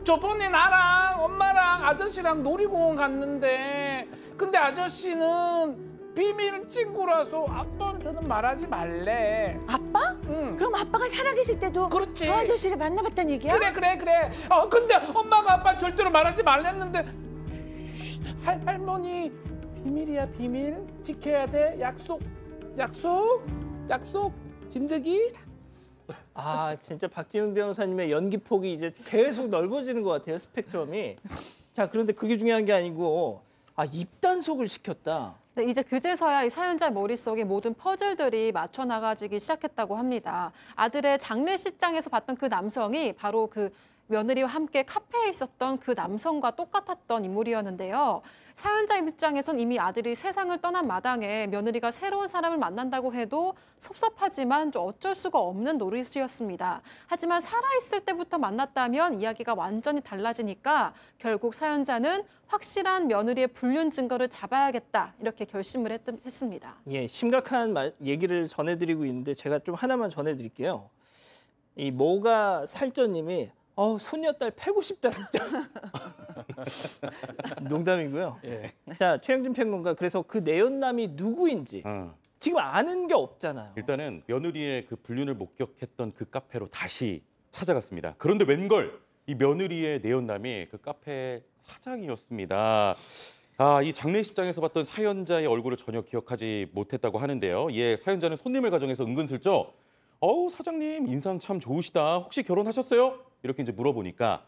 L: 저번에 나랑 엄마랑 아저씨랑 놀이공원 갔는데 근데 아저씨는 비밀 친구라서 아빠한테는 말하지 말래.
E: 아빠?
L: 응.
E: 그럼 아빠가 살아계실 때도
L: 그렇지.
E: 저 아저씨를 만나봤다는 얘기야?
L: 그래. 근데 엄마가 아빠 절대로 말하지 말랬는데 할머니 비밀이야 비밀. 지켜야 돼. 약속. 진드기.
A: 아 진짜 박지훈 변호사님의 연기 폭이 이제 계속 넓어지는 것 같아요, 스펙트럼이. 자, 그런데 그게 중요한 게 아니고 입단속을 시켰다.
D: 네, 이제 그제서야 이 사연자 머릿속에 모든 퍼즐들이 맞춰 나가지기 시작했다고 합니다. 아들의 장례식장에서 봤던 그 남성이 바로 그 며느리와 함께 카페에 있었던 그 남성과 똑같았던 인물이었는데요. 사연자 입장에선 이미 아들이 세상을 떠난 마당에 며느리가 새로운 사람을 만난다고 해도 섭섭하지만 좀 어쩔 수가 없는 노릇이었습니다. 하지만 살아있을 때부터 만났다면 이야기가 완전히 달라지니까 결국 사연자는 확실한 며느리의 불륜 증거를 잡아야겠다 이렇게 결심을 했습니다.
A: 예, 심각한 얘기를 전해드리고 있는데 제가 좀 하나만 전해드릴게요. 이 모가 살쪄님이 손녀딸 패고 싶다 진짜. 농담이고요.
F: 예.
A: 자, 최영준 평론가, 그래서 그 내연남이 누구인지 지금 아는 게 없잖아요.
F: 일단은 며느리의 그 불륜을 목격했던 그 카페로 다시 찾아갔습니다. 그런데 웬걸 이 며느리의 내연남이 그 카페 사장이었습니다. 이 장례식장에서 봤던 사연자의 얼굴을 전혀 기억하지 못했다고 하는데요. 사연자는 손님을 가정해서 은근슬쩍 사장님 인상 참 좋으시다. 혹시 결혼하셨어요? 이렇게 이제 물어보니까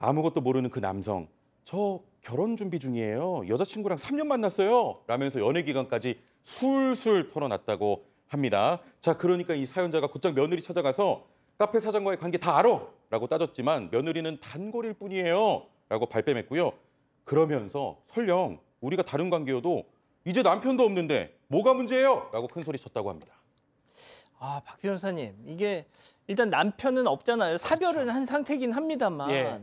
F: 아무것도 모르는 그 남성, 저 결혼 준비 중이에요. 여자친구랑 3년 만났어요. 라면서 연애 기간까지 술술 털어놨다고 합니다. 자, 그러니까 이 사연자가 곧장 며느리 찾아가서 카페 사장과의 관계 다 알아! 라고 따졌지만 며느리는 단골일 뿐이에요. 라고 발뺌했고요. 그러면서 설령 우리가 다른 관계여도 이제 남편도 없는데 뭐가 문제예요? 라고 큰 소리 쳤다고 합니다.
A: 박 변호사님, 이게 일단 남편은 없잖아요. 사별을 한 상태긴 합니다만.
B: 예.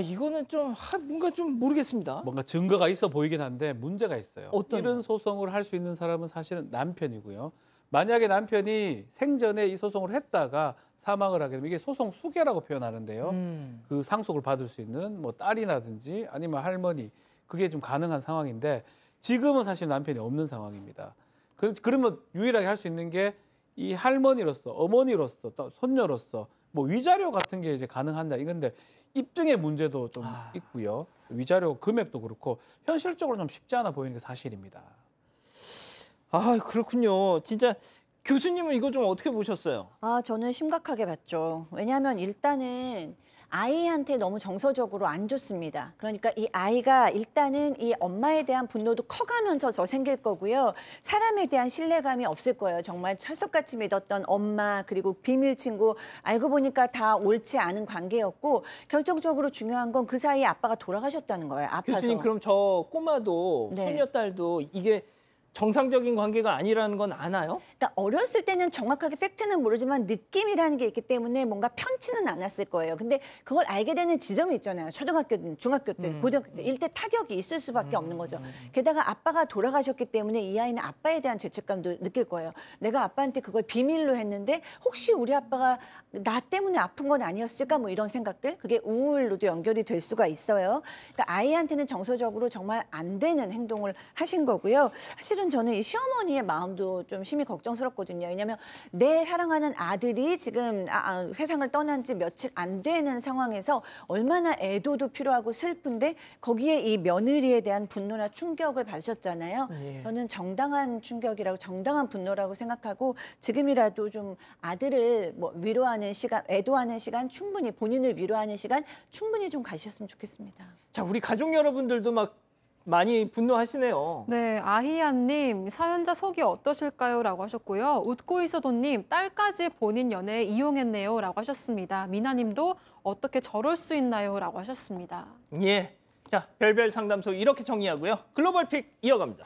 A: 이거는 좀 뭔가 좀 모르겠습니다.
B: 뭔가 증거가 있어 보이긴 한데 문제가 있어요.
A: 어떤
B: 이런 소송을 할 수 있는 사람은 사실은 남편이고요. 만약에 남편이 생전에 이 소송을 했다가 사망을 하게 되면 이게 소송 수계라고 표현하는데요. 그 상속을 받을 수 있는 뭐 딸이라든지 아니면 할머니, 그게 좀 가능한 상황인데 지금은 사실 남편이 없는 상황입니다. 그러면 유일하게 할 수 있는 게 이 할머니로서, 어머니로서, 또 손녀로서 뭐 위자료 같은 게 이제 가능한다 이건데 입증의 문제도 좀 있고요. 위자료 금액도 그렇고 현실적으로 좀 쉽지 않아 보이는 게 사실입니다.
A: 그렇군요. 진짜 교수님은 이거 좀 어떻게 보셨어요?
E: 저는 심각하게 봤죠. 왜냐하면 일단은 아이한테 너무 정서적으로 안 좋습니다. 그러니까 이 아이가 일단은 이 엄마에 대한 분노도 커가면서 더 생길 거고요. 사람에 대한 신뢰감이 없을 거예요. 정말 철석같이 믿었던 엄마, 그리고 비밀 친구, 알고 보니까 다 옳지 않은 관계였고 결정적으로 중요한 건 그 사이에 아빠가 돌아가셨다는 거예요. 아파서.
A: 교수님, 그럼 저 꼬마도
E: 네.
A: 손녀딸도 이게 정상적인 관계가 아니라는 건 아나요?
E: 그러니까 어렸을 때는 정확하게 팩트는 모르지만 느낌이라는 게 있기 때문에 뭔가 편치는 않았을 거예요. 근데 그걸 알게 되는 지점이 있잖아요. 초등학교든 중학교 때, 고등학교 때 일대 타격이 있을 수밖에 없는 거죠. 게다가 아빠가 돌아가셨기 때문에 이 아이는 아빠에 대한 죄책감도 느낄 거예요. 내가 아빠한테 그걸 비밀로 했는데 혹시 우리 아빠가 나 때문에 아픈 건 아니었을까, 뭐 이런 생각들, 그게 우울로도 연결이 될 수가 있어요. 그러니까 아이한테는 정서적으로 정말 안 되는 행동을 하신 거고요. 사실은 저는 이 시어머니의 마음도 좀 심히 걱정스럽거든요. 왜냐하면 내 사랑하는 아들이 지금 세상을 떠난 지 며칠 안 되는 상황에서 얼마나 애도도 필요하고 슬픈데 거기에 이 며느리에 대한 분노나 충격을 받으셨잖아요. 저는 정당한 충격이라고, 정당한 분노라고 생각하고 지금이라도 좀 아들을 뭐 위로하는 시간, 애도하는 시간, 충분히 본인을 위로하는 시간 충분히 좀 가셨으면 좋겠습니다.
A: 자, 우리 가족 여러분들도 막 많이 분노하시네요.
D: 네, 아희안님, 사연자 속이 어떠실까요? 라고 하셨고요. 웃고 있어도님, 딸까지 본인 연애에 이용했네요. 라고 하셨습니다. 미나님도 어떻게 저럴 수 있나요? 라고 하셨습니다.
A: 예, 자, 별별 상담소 이렇게 정리하고요. 글로벌 픽 이어갑니다.